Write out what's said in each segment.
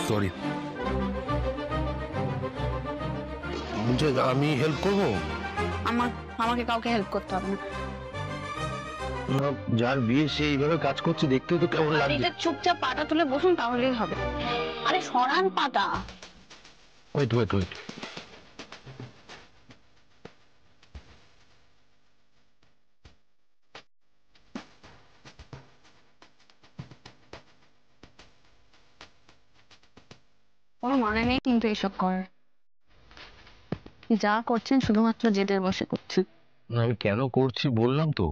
Sorry, আমি help করবো? আমাকে কাউকে হেল্প করতে হবে না। যার বিয়ে সে এইভাবে কাজ করছে দেখতে তো কেমন লাগছে। চুপচাপ পাটা তুলে বসুন তাহলেই হবে। আরে সরান পাটা। ওয়েট ওয়েট ওয়েট, কোনো মানে নেই কিন্তু এসব করার। যা করছেন শুধুমাত্র জেদের বসে করছেন। আমি কেন করছি বললাম তো।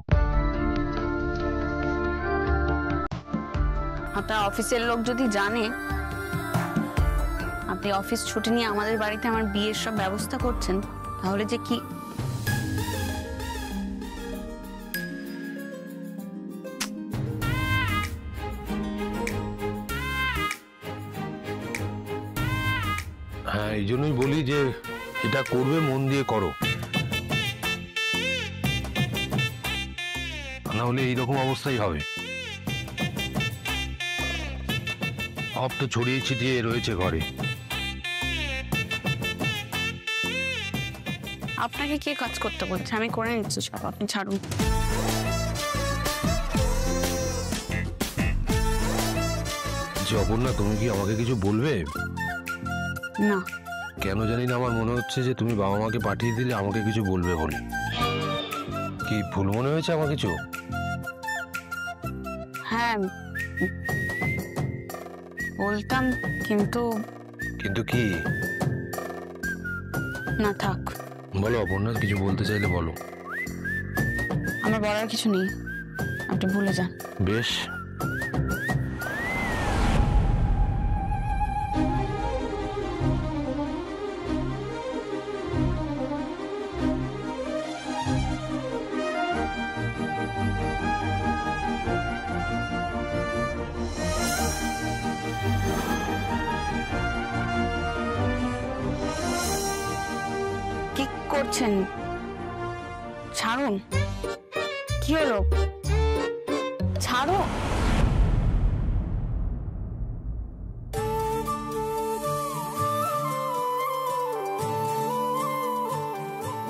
আপনার অফিসের লোক যদি জানে আপনি অফিস ছুটি নিয়ে আমাদের বাড়িতে আমার বিয়ের সব ব্যবস্থা করছেন, তাহলে যে কি। হ্যাঁ, এই জন্যই বলি যে এটা করবে মন দিয়ে করো, না হলে এইরকম অবস্থাই হবে। সব তো ছড়িয়ে ছিটিয়ে রয়েছে ঘরে। আপনাকে কে কাজ করতে বলছে? আমি করে নিচ্ছি সব, আপনি ছাড়ুন। অপর্ণা, তুমি কি আমাকে কিছু বলবে? না। কেন জানি না আমার মনে হচ্ছে যে তুমি বাবা মাকে পাঠিয়ে দিলে আমাকে কিছু বলবে বলে। কি ভুল মনে হয়েছে আমার কিছু? হ্যাঁ বলতাম, কিন্তু কিন্তু কি? না থাক। বলো অপর্ণা, কিছু বলতে চাইলে বলো। আমার বলার কিছু নেই, আপনি ভুলে যান। বেশ, কি করছেন? ছাড়ুন। কি হলো? ছাড়ো।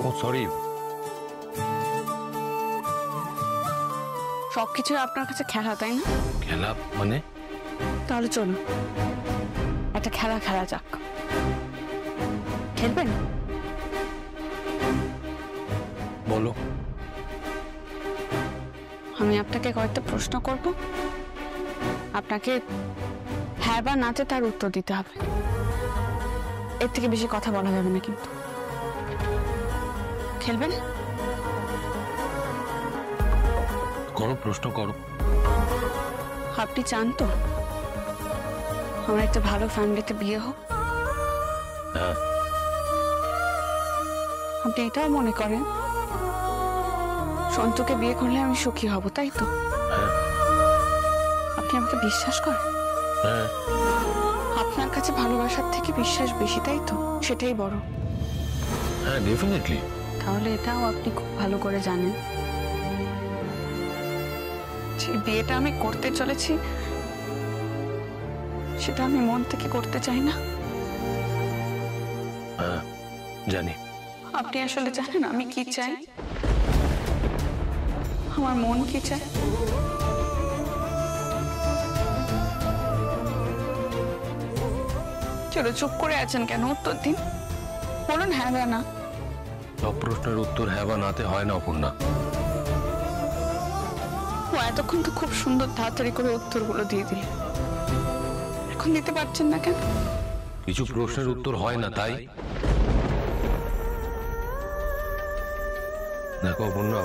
ও সরি। সবকিছু আপনার কাছে খেলা, তাই না? খেলা মানে? তাহলে চলুন একটা খেলা খেলা যাক। খেলবেন? বলো। আমি আপনাকে কয়েকটা প্রশ্ন করব, আপনাকে হ্যাঁ বা নাতে তার উত্তর দিতে হবে। এর থেকে বেশি কথা বলা যাবে না কিন্তু। খেলবেন? করো, প্রশ্ন করো। আপনি চান তো আমার একটা ভালো ফ্যামিলিতে বিয়ে হোক? হ্যাঁ। আপনি এটাও মনে করেন সন্তুকে বিয়ে করলে আমি সুখী হব, তাই তো? হ্যাঁ। আপনি আমাকে বিশ্বাস করেন? হ্যাঁ। আপনার কাছে ভালোবাসার থেকে বিশ্বাস বেশি, তাই তো? সেটাই বড়। হ্যাঁ, ডেফিনেটলি। তাহলে এটাও আপনি খুব ভালো করে জানেন যে বিয়েটা আমি করতে চলেছি সেটা আমি মন থেকে করতে চাই না। হ্যাঁ, জানি। আপনি আসলে জানেন আমি কি চাই, আমার মন কি চায়? চলো, চুপ করে আছেন কেন? উত্তর দিন, বলুন হ্যাঁ বা না। সব প্রশ্নের উত্তর হ্যাঁ বা নাতে হয় না অপর্ণা। ও এতক্ষণ তো খুব সুন্দর তাড়াতাড়ি করে উত্তরগুলো দিয়ে দিলে, এখন দিতে পারছেন না কেন? কিছু প্রশ্নের উত্তর হয় না, তাই। দেখো অপর্ণা,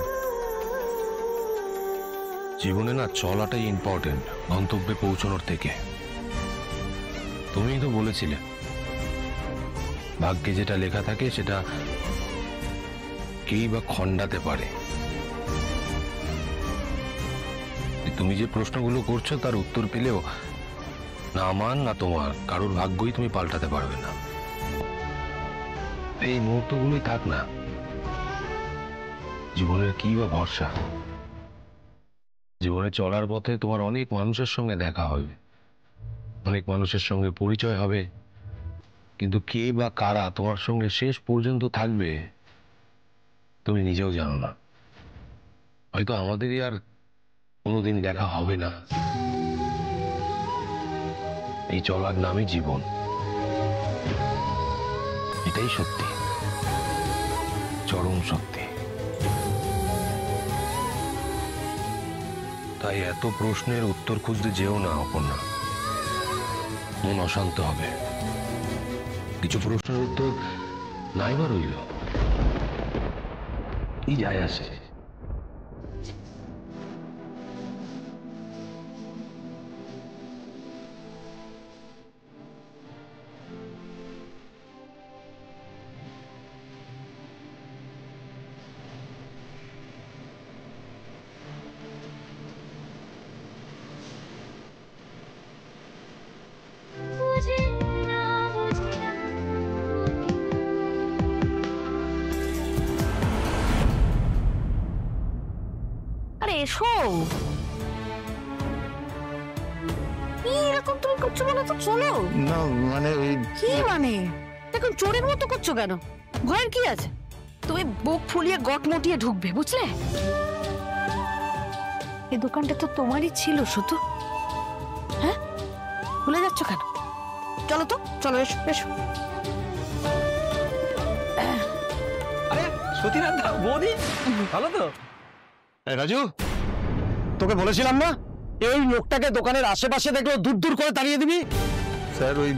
জীবনে না চলাটাই ইম্পর্টেন্ট গন্তব্যে পৌঁছানোর থেকে। তুমিই তো বলেছিলে ভাগ্যে যেটা লেখা থাকে সেটা কেই বা খণ্ডাতে পারে। তুমি যে প্রশ্নগুলো করছো তার উত্তর পেলেও না আমার না তোমার কারোর ভাগ্যই তুমি পাল্টাতে পারবে না। এই মুহূর্তগুলোই থাক না, জীবনের কি বা ভরসা। জীবনে চলার পথে তোমার অনেক মানুষের সঙ্গে দেখা হবে, অনেক মানুষের সঙ্গে পরিচয় হবে, কিন্তু কে বা কারা তোমার সঙ্গে শেষ পর্যন্ত থাকবে তুমি নিজেও জানো না। হয়তো আমাদেরই আর কোনোদিন দেখা হবে না। এই চলার নামই জীবন, এটাই সত্যি, চরম সত্যি। তাই এত প্রশ্নের উত্তর খুঁজতে যেও না অপর্ণা, মন অশান্ত হবে। কিছু প্রশ্নের উত্তর নাইবা রইল, কি যায় আসে। আরে এসো, কি এরকম তুমি করছো বলো তো? চলো না মানে ওই কি মানে এখন চোরের মতো করছো কেন? ভয়ের কি আছে? তুমি বুক ফুলিয়ে গট মটিয়ে ঢুকবে, বুঝলে? এই দোকানটা তো তোমারই ছিল শুধু। হ্যাঁ, ভুলে যাচ্ছ কেন? চলো তো, চলো, এসো এসো। আরে সতীনাথ দা, বৌদি ভালো তো? রাজু, তোকে বলেছিলাম না এই লোকটাকে দোকানের আশেপাশে দেখলে দূর দূর করে তাড়িয়ে দিবি। স্যার ওই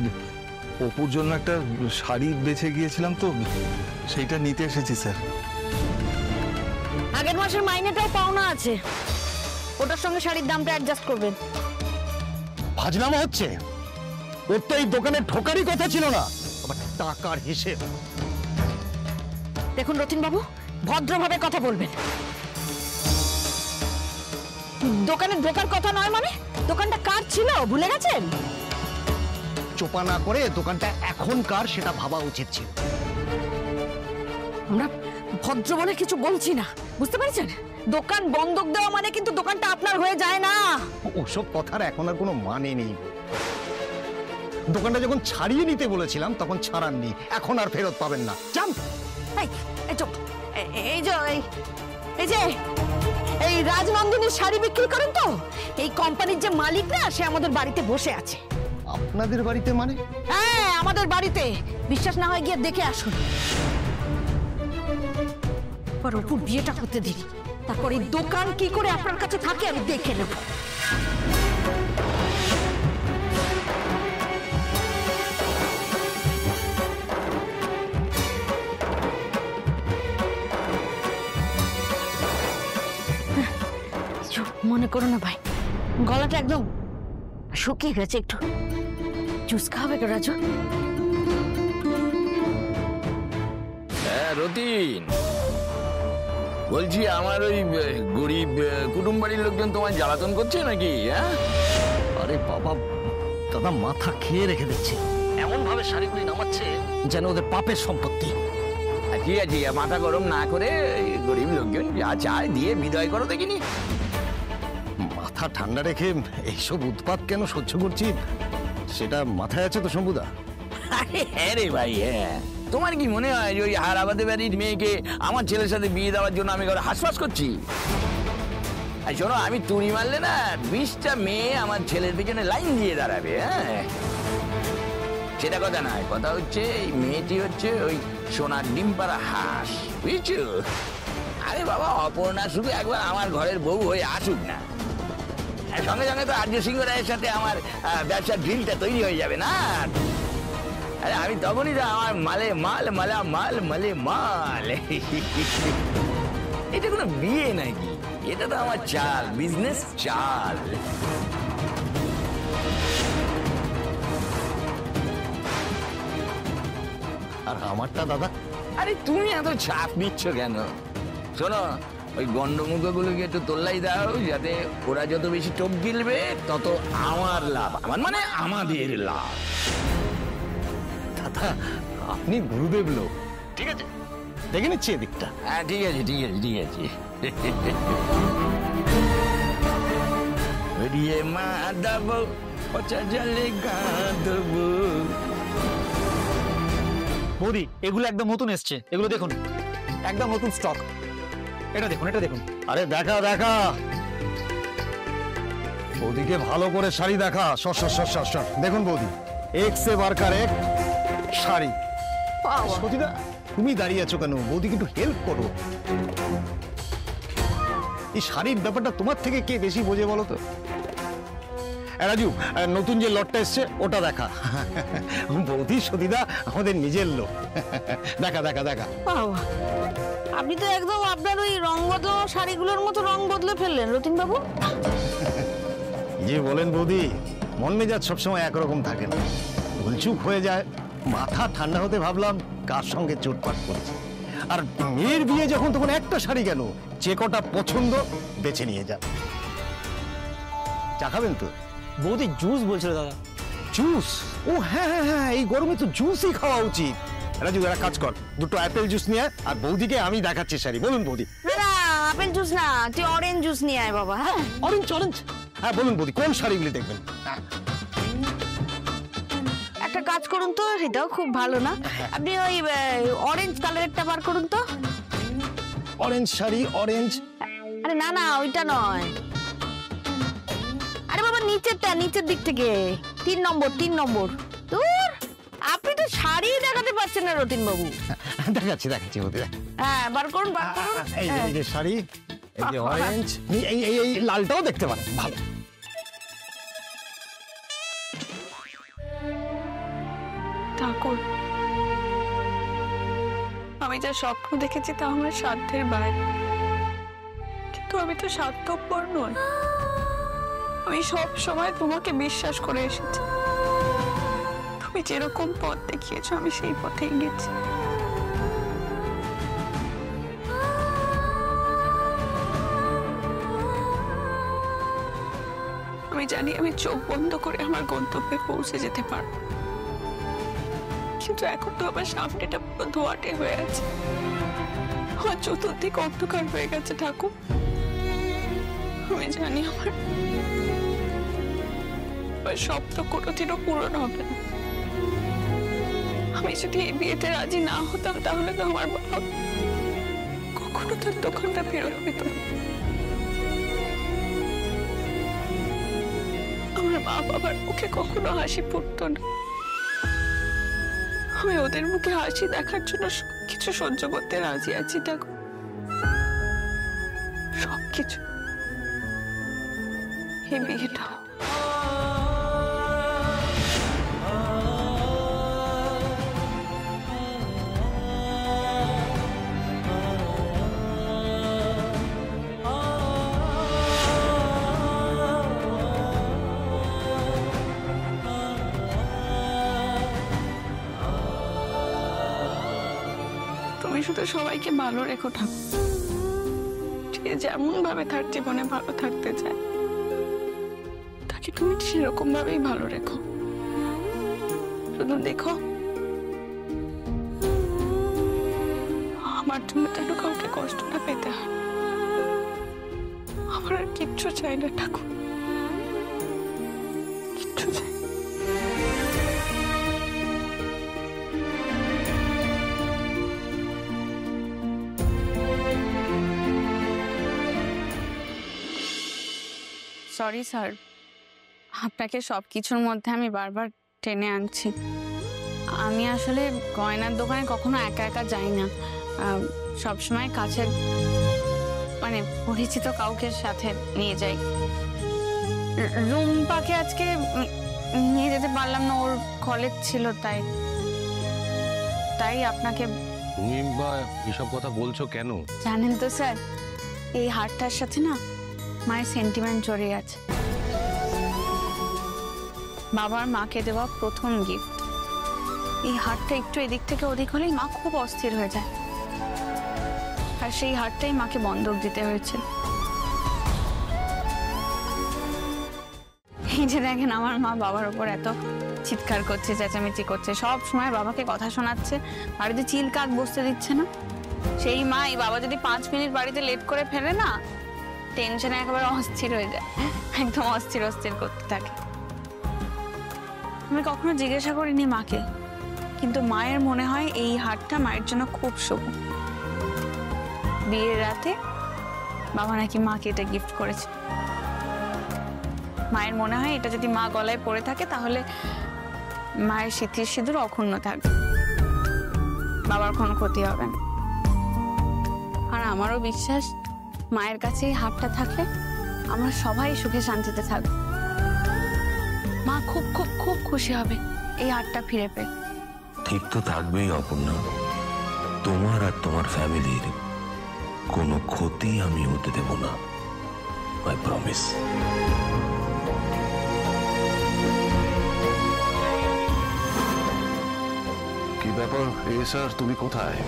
অপুর জন্য একটা শাড়ি বেছে গিয়েছিলাম তো, সেইটা নিতে এসেছি স্যার। আগের মাসের মাইনেটাও পাওনা আছে, ওটার সঙ্গে শাড়ির দামটা অ্যাডজাস্ট করবেন। ভাজনামা হচ্ছে, ওর তো এই দোকানে ঠোকারই কথা ছিল না, আবার টাকার হিসেব। দেখুন রতিন বাবু, ভদ্রভাবে কথা বলবেন। দোকানে ঢোকার কথা নয় মানে? দোকানটা কার ছিল ভুলে গেছেন? চোপা না করে দোকানটা এখন কার সেটা ভাবা উচিত ছিল। আমরা ভদ্র বলে কিছু বলছি না, বুঝতে পেরেছেন? দোকান বন্ধক দেওয়া মানে কিন্তু দোকানটা আপনার হয়ে যায় না। ওসব কথার এখন আর কোনো মানে নেই। দোকানটা যখন ছাড়িয়ে নিতে বলেছিলাম তখন ছাড়াননি, এখন আর ফেরত পাবেন না। যান। এই রাজনন্দিনীর শাড়ি বিক্রি করেন তো? এই কোম্পানির যে মালিক না, সে আমাদের বাড়িতে বসে আছে। আপনাদের বাড়িতে মানে? হ্যাঁ, আমাদের বাড়িতে। বিশ্বাস না হয় গিয়ে দেখে আসুন। পর অপুর বিয়েটা করতে দিন, তারপর এই দোকান কি করে আপনার কাছে থাকে আমি দেখে নেব। মনে করো না ভাই, গলাটা একদম শুকিয়ে গেছে, একটু জুস খাবে তো রাজু? হ্যাঁ রতিন, বলছি আমার ওই গরিব কুটুম বাড়ির লোকজন তোমার জ্বালাতন করছে নাকি? হ্যাঁ, আরে বাবা, দাদা মাথা খেয়ে রেখে দিচ্ছে, এমন ভাবে শাড়িগুলি নামাচ্ছে যেন ওদের পাপের সম্পত্তি। ঠিক আছে, মাথা গরম না করে গরিব লোকজন যা চায় দিয়ে বিদায় করো দেখিনি। মাথা ঠান্ডা রেখে এইসব উৎপাত কেন সহ্য করছি সেটা মাথায় আছে তো শম্ভুদা? আরে হ্যাঁ রে ভাই, হ্যাঁ। তোমার কি মনে হয় যে ওই হারাবাদে বাড়ির মেয়েকে আমার ছেলের সাথে বিয়ে দেওয়ার জন্য আমি ঘরে হাসপাস করছি? আর শোনো, আমি তুড়ি মারলে না 20টা মেয়ে আমার ছেলের পিছনে লাইন দিয়ে দাঁড়াবে। হ্যাঁ, সেটা কথা নয়, কথা হচ্ছে এই মেয়েটি হচ্ছে ওই সোনার ডিম পাড়া হাঁস, বুঝছো? আরে বাবা, অপর্ণা শুধু একবার আমার ঘরের বউ হয়ে আসুক না, সঙ্গে সঙ্গে তো আর্য সিংহ রায়ের সাথে আমার ব্যবসার ডিলটা তৈরি হয়ে যাবে না? আরে আমি তখনই তো আমার মালে মাল, মালা মাল, মালে মাল। এটা কোনো বিয়ে নাকি? এটা তো আমার চাল, বিজনেস চাল। আর আমারটা দাদা? আরে তুমি এত চাপ নিচ্ছ কেন? শোনো, ওই গন্ডমুখগুলোকে একটু তোল্লাই দাও, যাতে ওরা যত বেশি টোপ গিলবে তত আমার লাভ, আমার মানে আমাদের লাভ। দাদা আপনি গুরুদেব লোক, ঠিক আছে, দেখে নিচ্ছি এদিকটা। হ্যাঁ ঠিক আছে, ঠিক আছে, ঠিক আছে। জড়িয়ে মা দেবো পচা জলে গা দেবো। বৌদি এগুলো একদম নতুন এসছে, এগুলো দেখুন একদম নতুন স্টক। এটা দেখুন, এটা দেখুন। আরে দেখা দেখা, বৌদিকে ভালো করে শাড়ি দেখা। সর সর সর সর সর। দেখুন বৌদি, এক সে বারকার এক শাড়ি। সতীদা তুমি দাঁড়িয়ে আছো কেন? বৌদিকে একটু হেল্প করো। এই শাড়ির ব্যাপারটা তোমার থেকে কে বেশি বোঝে বলো তো? রাজু, নতুন যে লটটা এসছে ওটা দেখা। বৌদি সতীদা আমাদের নিজের লোক। দেখা দেখা দেখা। বাবা, আপনি তো একদম আপনার ওই রং বদলানো শাড়িগুলোর মতো রং বদলে ফেললেন রতিন বাবু। যে বলেন বৌদি, মন মেজাজ সবসময় একরকম থাকে না, ভুলচুক হয়ে যায়। মাথা ঠান্ডা হতে ভাবলাম কার সঙ্গে চোটপাট করছে। আর মেয়ের বিয়ে যখন, তখন একটা শাড়ি কেন, যে কটা পছন্দ বেছে নিয়ে যান। চা খাবেন তো? বৌদি জুস বলছিল দাদা। জুস? ও হ্যাঁ হ্যাঁ হ্যাঁ, এই গরমে তো জুসই খাওয়া উচিত। রাজু এরা কাজ কর, দুটো অ্যাপেল জুস নিয়ে আয়, আর বৌদিকে আমি দেখাচ্ছি শাড়ি। বলুন বৌদি। না না, আপেল জুস না, তুই অরেঞ্জ জুস নিয়ে আয় বাবা। হ্যাঁ, অরেঞ্জ অরেঞ্জ। হ্যাঁ বলুন বৌদি, কোন শাড়িগুলি দেখবেন? একটা কাজ করুন তো, এটাও খুব ভালো না, আপনি ওই অরেঞ্জ কালারেরটা বার করুন তো। Orange sari, orange. আরে না না, ওইটা নয়। আরে বাবা নিচেরটা, নিচের দিক থেকে 3 নম্বর, 3 নম্বর। দূর, আপনি তো শাড়ি দেখাতে পারছেন না রতিন বাবু। দেখাচ্ছি দেখাচ্ছি বৌদি। হ্যাঁ বার করুন, বার করুন। এই যে শাড়ি, এই যে অরেঞ্জ, এই লালটাও দেখতে পারেন, ভালো। ঠাকুর, আমি যা স্বপ্ন দেখেছি তা আমার সাধ্যের বাইরে, কিন্তু আমি তো স্বার্থপর নই। আমি সব সময় তোমাকে বিশ্বাস করে এসেছি। তুমি যেরকম পথ দেখিয়েছো আমি সেই পথেই গেছি। আমি জানি আমি চোখ বন্ধ করে আমার গন্তব্যে পৌঁছে যেতে পারবো, কিন্তু এখন তো আমার সামনেটা পুরো ধোঁয়াটে হয়ে আছে। আমার চতুর্দিক অন্ধকার হয়ে গেছে ঠাকুর। আমি জানি আমার স্বপ্ন কোনোদিনও পূরণ হবে না। আমি যদি এই বিয়েতে রাজি না হতাম তাহলে তো আমার বাবা কখনো তার দোকানটা ফেরত পেত না। আমার মা বাবার মুখে কখনো হাসি ফুটতো না। আমি ওদের মুখে হাসি দেখার জন্য সবকিছু সহ্য করতে রাজি আছি ঠাকুর, সবকিছু। এই বিয়েটা তুমি শুধু সবাইকে ভালো রেখো ঠাকুর। যে যেমন ভাবে তার জীবনে ভালো থাকতে চায় তাকে তুমি সেরকম ভাবেই ভালো রেখো। শুধু দেখো আমার জন্য যেন কাউকে কষ্ট না পেতে হয়। আমার আর কিচ্ছু চাই না ঠাকুর, কিচ্ছু চাই। সরি স্যার, আপনাকে সব কিছুর মধ্যে আমি বারবার টেনে আনছি। আমি আসলে গয়নার দোকানে কখনো একা একা যাই না, সবসময় কাছের মানে পরিচিত কাউকে সাথে নিয়ে যাই। রুম্পাকে আজকে নিয়ে যেতে পারলাম না, ওর কলেজ ছিল, তাই আপনাকে। তুমি বা এসব কথা বলছো কেন? জানেন তো স্যার, এই হারটার সাথে না মায়ের সেন্টিমেন্ট জড়িয়ে আছে। বাবার মাকে দেওয়া প্রথম গিফট। এই হারটা একটু এদিক থেকে ওদিক হলেই মা খুব অস্থির হয়ে যায়, আর সেই হারটাই মাকে বন্ধক দিতে হয়েছিল। এই যে দেখেন, আমার মা বাবার উপর এত চিৎকার করছে, চেঁচামেচি করছে, সব সময় বাবাকে কথা শোনাচ্ছে, বাড়িতে চিল কাক বসতে দিচ্ছে না। সেই মা, এই বাবা যদি 5 মিনিট বাড়িতে লেট করে ফেলে না, টেনশনে একেবারে অস্থির হয়ে যায়, একদম অস্থির অস্থির করতে থাকে। আমি কখনো জিজ্ঞাসা করিনি মাকে, কিন্তু মায়ের মনে হয় এই হারটা মায়ের জন্য খুব শুভ। বিয়ের রাতে বাবা নাকি মাকে এটা গিফট করেছে। মায়ের মনে হয় এটা যদি মা গলায় পরে থাকে তাহলে মায়ের সিঁথির সিঁদুর অক্ষুণ্ণ থাকবে, বাবার কোনো ক্ষতি হবে না। আর আমারও বিশ্বাস মায়ের কাছে এই হারটা থাকলে আমরা সবাই সুখে শান্তিতে থাকবো। মা খুব খুব খুব খুশি হবে এই হারটা ফিরে পেয়ে। ঠিক তো থাকবেই অপর্ণা, তোমার আর তোমার ফ্যামিলির কোনো ক্ষতি আমি হতে দেব না, আই প্রমিস। কি ব্যাপার স্যার, তুমি কোথায়?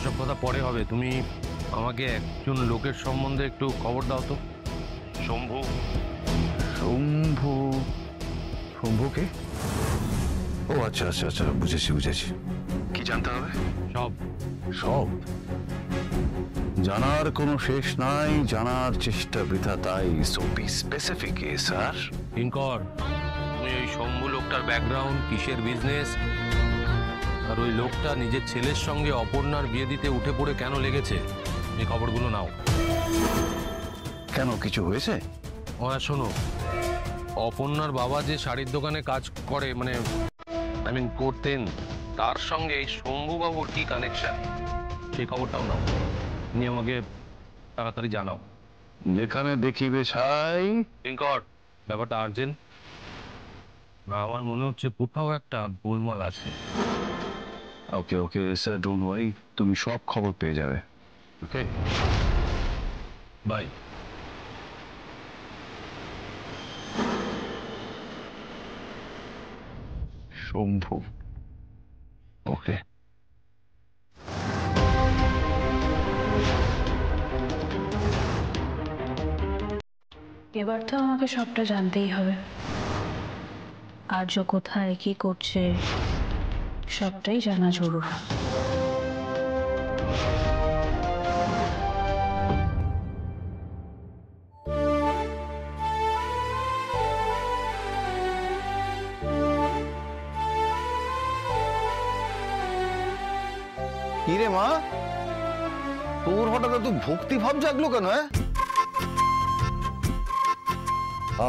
সব কথা পরে হবে, তুমি আমাকে একজন লোকের সম্বন্ধে একটু খবর দাও তো। শম্ভু। শম্ভু? শম্ভুকে? ও আচ্ছা আচ্ছা আচ্ছা, বুঝেছি বুঝেছি। কি জানতে হবে? সব সব জানার কোনো শেষ নাই, জানার চেষ্টা বৃথা তাই। So be specific sir. Kinkar, তুমি ওই শম্ভু লোকটার ব্যাকগ্রাউন্ড, কিসের বিজনেস, আর ওই লোকটা নিজের ছেলের সঙ্গে অপর্ণার বিয়ে দিতে উঠে পড়ে কেন লেগেছে, এই খবরগুলো নাও। কেন, কিছু হয়েছে? ওরা শোনো, অপর্ণার বাবা যে শাড়ির দোকানে কাজ করে, মানে করতেন, তার সঙ্গে এই শম্ভুবাবুর কি কানেকশন, সেই খবরটাও নাও, নিয়ে আমাকে তাড়াতাড়ি জানাও। যেখানে দেখিবে ছাই। কিঙ্কর, ব্যাপারটা আর্জেন্ট, আমার মনে হচ্ছে কোথাও একটা গোলমাল আছে। ওকে ওকে স্যার, ডোন্ট ওয়ারি, তুমি সব খবর পেয়ে যাবে। ওকে, বাই। শম্ভু, ওকে। এবার তো আমাকে সবটা জানতেই হবে। আর্য কোথায়, কি করছে, সবটাই জানা জরুরি। কি রে মা, তোর হঠাৎ এত ভক্তি ভাব জাগলো কেন?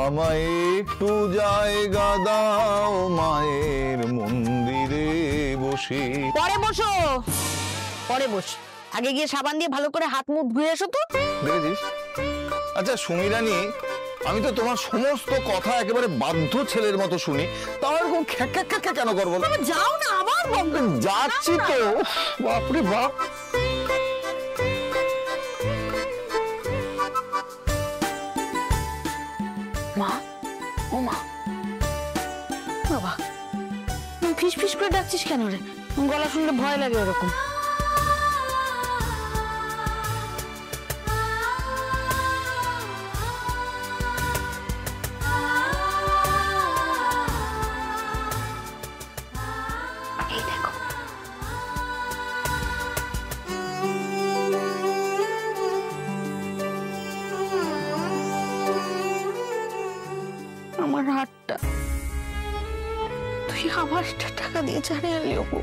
আমায় একটু জায়গা দাও মায়ের মন্দিরে বসে। পরে বসো, পরে বস, আগে গিয়ে সাবান দিয়ে ভালো করে হাত মুখ ধুয়ে এসো তো। দেখেছিস? আচ্ছা সুমিরানি, আমি তো তোমার সমস্ত কথা একেবারে বাধ্য ছেলের মতো শুনি, তাও এরকম খ্যাক খ্যাক খ্যাক কেন করবো? যাও না, আবার বকবে। যাচ্ছি তো, বাপরে বাপ। মা, ও মা, বাবা ফিস ফিস করে ডাকছিস কেন রে? গলা শুনলে ভয় লাগে ওরকম। এই দেখো, আমার হাতটা তুই আবার টাকা দিয়ে ছাড়িয়ে আনলি ওপো।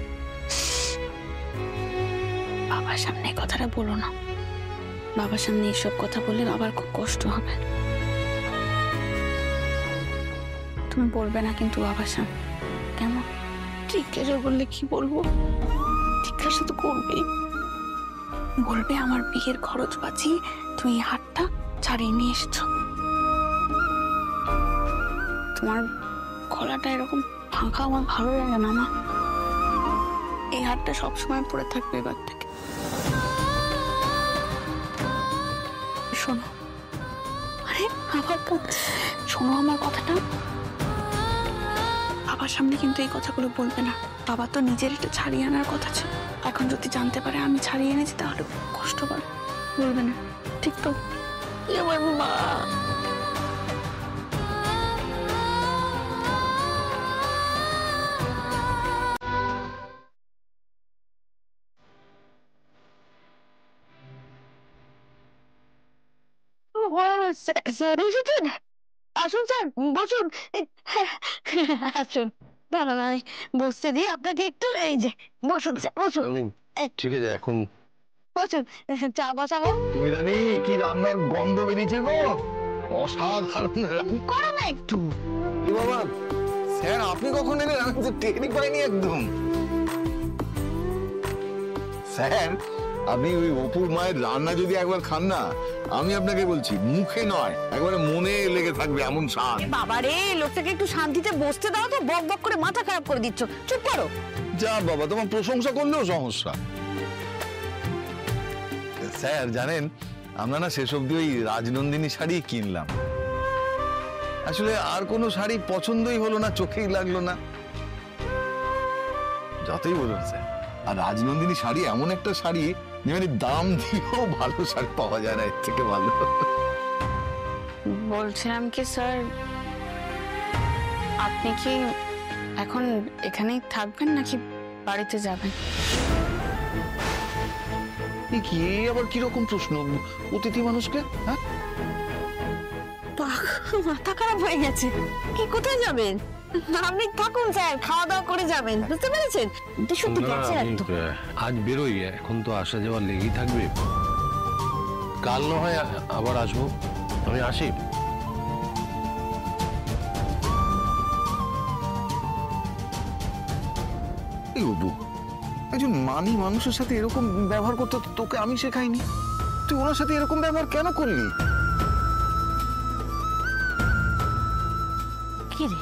বাবার সামনে এই কথাটা বলো না, বাবার সামনে এইসব কথা বললে বাবার খুব কষ্ট হবে। তুমি বলবে না কিন্তু বাবার সামনে, কেমন? জিজ্ঞাসা করলে কি বলবো? জিজ্ঞাসা তো করবেই, বলবে আমার বিয়ের খরচ বাঁচিয়ে তুমি এই হাতটা ছাড়িয়ে নিয়ে এসেছো। তোমার গলাটা এরকম ফাঁকা আমার ভালো লাগে না মা, এই হাতটা সবসময় পরে থাকবে এবার থেকে। শোনো, আরে আবার শোনো আমার কথাটা, বাবার সামনে কিন্তু এই কথাগুলো বলবে না। বাবা তো নিজের এটা ছাড়িয়ে আনার কথা ছিল, এখন যদি জানতে পারে আমি ছাড়িয়ে এনেছি তাহলে কষ্ট পাবে, বলবে না, ঠিক তো? আমার মা। স্যার এসেছেন? আসুন স্যার, বসুন। আসুন, দাঁড়ান, আমি বসতে দিই আপনাকে একটু। এই যে বসুন স্যার, বসুন। ঠিক আছে, এখন বসুন, চা বসাবো। তুমি জানি কি রান্নার গন্ধ বেরিয়েছে গো, অসাধারণ। করো না একটু। এ বাবা, স্যার আপনি কখন এলেন? আমি তো টেকনিক পাইনি একদম। স্যার আপনি ওই অপুর মায়ের রান্না যদি একবার খান না, আমি আপনাকে বলছি মুখে নয় একবারে মনে লেগে থাকবে এমন স্বাদ। বাবারে, লোকটাকে একটু শান্তিতে বসতে দাও তো, বক বক করে মাথা খারাপ করে দিচ্ছ। চুপ করো। যা বাবা, তোমার প্রশংসা করলেও সমস্যা। স্যার জানেন, আমরা না শেষ অব্দি ওই রাজনন্দিনী শাড়ি কিনলাম। আসলে আর কোনো শাড়ি পছন্দই হলো না, চোখেই লাগলো না। যতই বলুন স্যার, আর রাজনন্দিনী শাড়ি এমন একটা শাড়ি যেখানে দাম দিয়েও ভালো শাড়ি পাওয়া যায় না এর থেকে ভালো। বলছিলাম কি স্যার, আপনি কি এখন এখানেই থাকবেন নাকি বাড়িতে যাবেন? কি আবার কিরকম প্রশ্ন অতিথি মানুষকে? হ্যাঁ, মাথা খারাপ হয়ে গেছে। কি, কোথায় যাবেন? আপনি থাকুন স্যার, খাওয়া দাওয়া করে যাবেন, বুঝতে পেরেছেন? সত্যি না, গেছে আমি, একদম। আজ বেরোই, এখন তো আসা যাওয়া লেগেই থাকবে। কাল না হয় আবার আসবো, আমি আসি। এই অবু, একজন মানি মানুষের সাথে এরকম ব্যবহার করতে তোকে আমি শেখাইনি। তুই ওনার সাথে এরকম ব্যবহার কেন করলি? কি রে,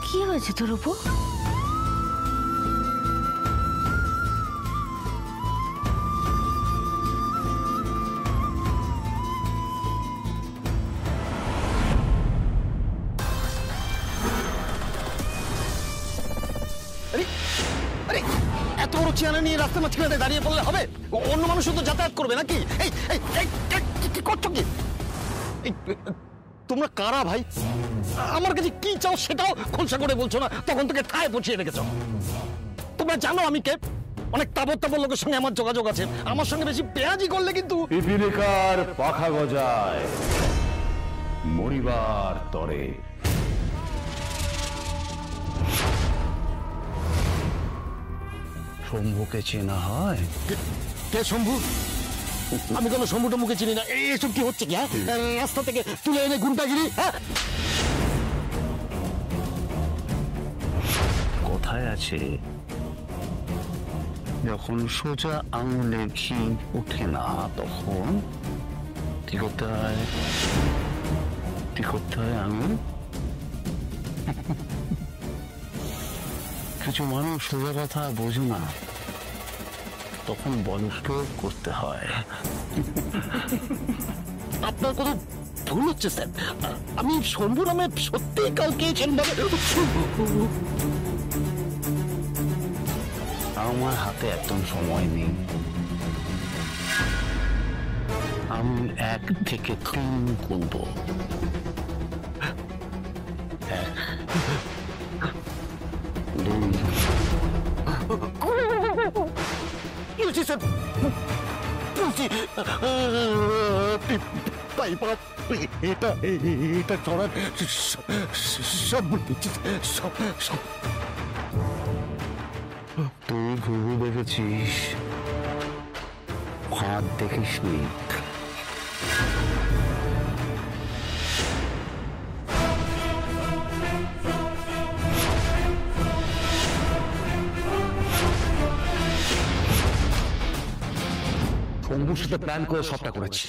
কি হয়েছে তোর উপর? এত বড় চেয়ারে নিয়ে রাস্তার মাঝখানে দাঁড়িয়ে পড়লে হবে? অন্য মানুষও তো যাতায়াত করবে নাকি? এই এই এই, কি করছো কি? তোমরা কারা ভাই? আমার কাছে কি চাও সেটাও খোলসা করে বলছো না, তখন তোকে ঠায় পৌঁছিয়ে রেখেছ। তোমরা জানো আমি কে? অনেক তাবর তাবর লোকের সঙ্গে আমার যোগাযোগ আছে। আমার সঙ্গে বেশি পেঁয়াজি করলে কিন্তু পিপিলিকার পাখা গজায়, মরিবার তরে। শম্ভুকে চেনা হয়? কে শম্ভু? আমি কোনো শম্ভু টম্ভুকে চিনি না। এইসব কি হচ্ছে কি? হ্যাঁ, রাস্তা থেকে তুলে এনে গুন্ডাগিরি। হ্যাঁ, কোথায় আছে? যখন সোজা আঙুলে ঘি ওঠে না, তখন কি করতে হয়? কি করতে হয়? আঙুল কিছু মানুষ সোজা কথা বোঝে না, তখন বলস্ট করতে হয়। আপনার কোনো ভুল হচ্ছে স্যার। আমি শম্ভু নামে সত্যি কাউকে চেনভাবে। আমার হাতে একদম সময় নেই। আমি 1 থেকে 3 গুনব। 1, 2। কি হচ্ছে স্যার? এটা এটা চড়ার সব সব। তুই ঘুঘু দেখেছিস, হাত দেখিসনি। শম্ভুর সাথে প্ল্যান করে সবটা করেছি।